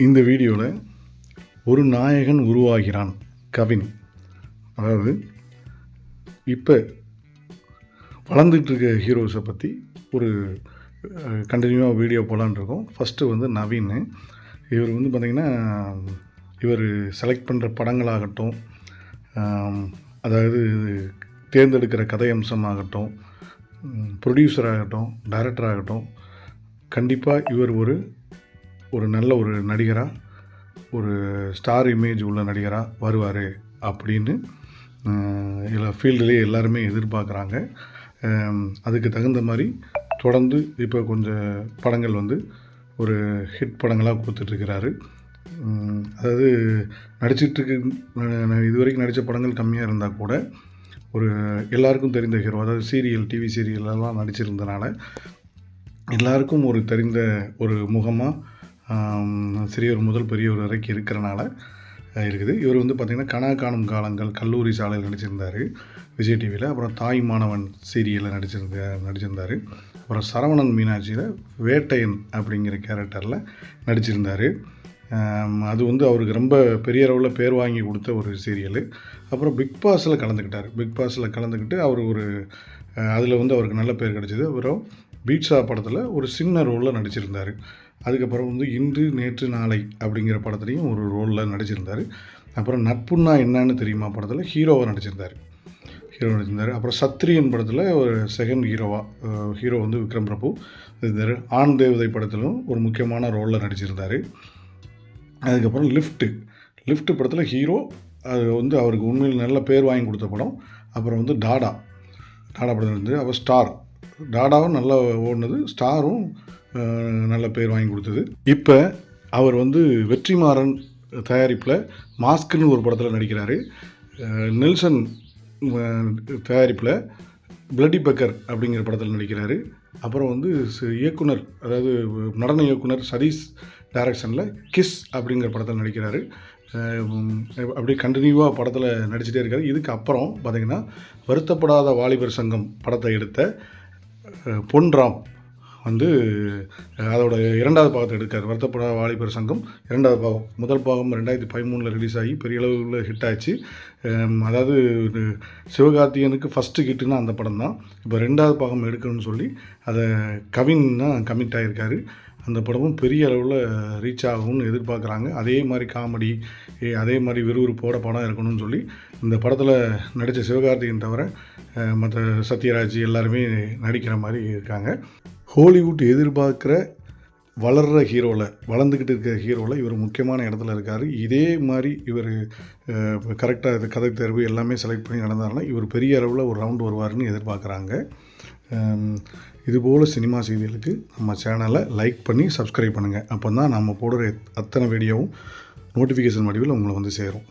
இந்த வீடியோவில் ஒரு நாயகன் உருவாகிறான் கவின். அதாவது இப்போ வளர்ந்துட்டு இருக்க ஹீரோஸை பற்றி ஒரு கண்டினியூவாக வீடியோ போகலான் இருக்கோம். ஃபஸ்ட்டு வந்து நவீன். இவர் வந்து பார்த்திங்கன்னா இவர் செலக்ட் பண்ணுற படங்களாகட்டும், அதாவது தேர்ந்தெடுக்கிற கதை அம்சமாகட்டும், ப்ரொடியூசர் ஆகட்டும், டைரக்டர் ஆகட்டும், கண்டிப்பாக இவர் ஒரு நல்ல ஒரு நடிகராக, ஒரு ஸ்டார் இமேஜ் உள்ள நடிகராக வருவார் அப்படின்னு எல்லா ஃபீல்டுலேயே எல்லாருமே எதிர்பார்க்குறாங்க. அதுக்கு தகுந்த மாதிரி தொடர்ந்து இப்போ கொஞ்சம் படங்கள் வந்து ஒரு ஹிட் படங்களாக கொடுத்துட்ருக்கிறாரு. அதாவது நடிச்சிட்ருக்கு இது வரைக்கும் நடித்த படங்கள் கம்மியாக இருந்தால் கூட ஒரு எல்லாருக்கும் தெரிந்த ஹீரோ, அதாவது சீரியல், டிவி சீரியலெல்லாம் நடிச்சிருந்தனால எல்லாருக்கும் ஒரு தெரிந்த ஒரு முகமாக சிறியவர் முதல் பெரியவர் வரைக்கும் இருக்கிறனால இருக்குது. இவர் வந்து பார்த்திங்கன்னா கனா காணும் காலங்கள், கல்லூரி சாலையில் நடிச்சிருந்தார் விஜய் டிவியில். அப்புறம் தாய் மாணவன் சீரியலில் நடிச்சிருந்தார். அப்புறம் சரவணன் மீனாட்சியில் வேட்டையன் அப்படிங்கிற கேரக்டரில் நடிச்சிருந்தார். அது வந்து அவருக்கு ரொம்ப பெரிய அளவில் பேர் வாங்கி கொடுத்த ஒரு சீரியல். அப்புறம் பிக் பாஸில் கலந்துக்கிட்டு அவர் அதில் வந்து அவருக்கு நல்ல பேர் கிடச்சிது. அப்புறம் பீட்சா படத்தில் ஒரு சின்ன ரோலில் நடிச்சிருந்தார். அதுக்கப்புறம் வந்து இன்று நேற்று நாளை அப்படிங்கிற படத்துலையும் ஒரு ரோலில் நடிச்சிருந்தார். அப்புறம் நட்புன்னா என்னன்னு தெரியுமா படத்தில் ஹீரோ நடிச்சிருந்தார். அப்புறம் சத்ரியன் படத்தில் ஒரு செகண்ட் ஹீரோ வந்து விக்ரம் பிரபு இருந்தார். ஆண் தேவதை படத்திலும் ஒரு முக்கியமான ரோலில் நடிச்சிருந்தார். அதுக்கப்புறம் லிஃப்ட் படத்தில் ஹீரோ, அது வந்து அவருக்கு உண்மையில் நல்ல பேர் வாங்கி கொடுத்த படம். அப்புறம் வந்து டாடா படத்தில் இருந்து அப்புறம் டாடாவும் நல்லா ஓடினது, ஸ்டாரும் நல்ல பேர் வாங்கி கொடுத்தது. இப்போ அவர் வந்து வெற்றிமாறன் தயாரிப்பில் மாஸ்க்குன்னு ஒரு படத்தில் நடிக்கிறார். நெல்சன் தயாரிப்பில் பிளட்டி பெக்கர் அப்படிங்கிற படத்தில் நடிக்கிறார். அப்புறம் வந்து இயக்குனர், அதாவது நடன இயக்குனர் சதீஷ் டைரக்ஷனில் கிஸ் அப்படிங்கிற படத்தில் நடிக்கிறார். அப்படி கண்டினியூவாக படத்தில் நடிச்சிட்டே இருக்கார். இதுக்கு அப்புறம் பார்த்திங்கன்னா வருத்தப்படாத வாலிபர் சங்கம் படத்தை எடுத்த பொன்ராம் வந்து அதோட 2வது பாகத்தை எடுக்கார். வருத்தப்படாத வாலிபர் சங்கம் 2வது பாகம். முதல் பாகம் 2013 ரிலீஸ் ஆகி பெரிய அளவில் ஹிட் ஆச்சு. அதாவது சிவகார்த்திகனுக்கு ஃபஸ்ட்டு ஹிட்டுன்னா அந்த படம் தான். இப்போ 2வது பாகம் எடுக்கணும்னு சொல்லி அதை கவின் தான் கமிட் ஆகியிருக்காரு. அந்த படமும் பெரிய அளவில் ரீச் ஆகும்னு எதிர்பார்க்குறாங்க. அதே மாதிரி காமெடி, அதே மாதிரி விறுவிறுப்போட படம் இருக்கணும்னு சொல்லி இந்த படத்தில் நடித்த சிவகார்த்திகன் தவிர மற்ற சத்யராஜ் எல்லாருமே நடிக்கிற மாதிரி இருக்காங்க. ஹாலிவுட் எதிர்பார்க்குற வளர்ந்துக்கிட்டு இருக்கிற ஹீரோவில் இவர் முக்கியமான இடத்துல இருக்கார். இதே மாதிரி இவர் கரெக்டாக கதை தேர்வு எல்லாமே செலக்ட் பண்ணி நடந்தாருன்னா இவர் பெரிய அளவில் ஒரு ரவுண்டு வருவார்னு எதிர்பார்க்குறாங்க. இதுபோல் சினிமா செய்திகளுக்கு நம்ம சேனலை லைக் பண்ணி சப்ஸ்கிரைப் பண்ணுங்கள். அப்போ தான் நம்ம போடுற அத்தனை வீடியோவும் நோட்டிஃபிகேஷன் வடிவில் உங்களை வந்து சேரும்.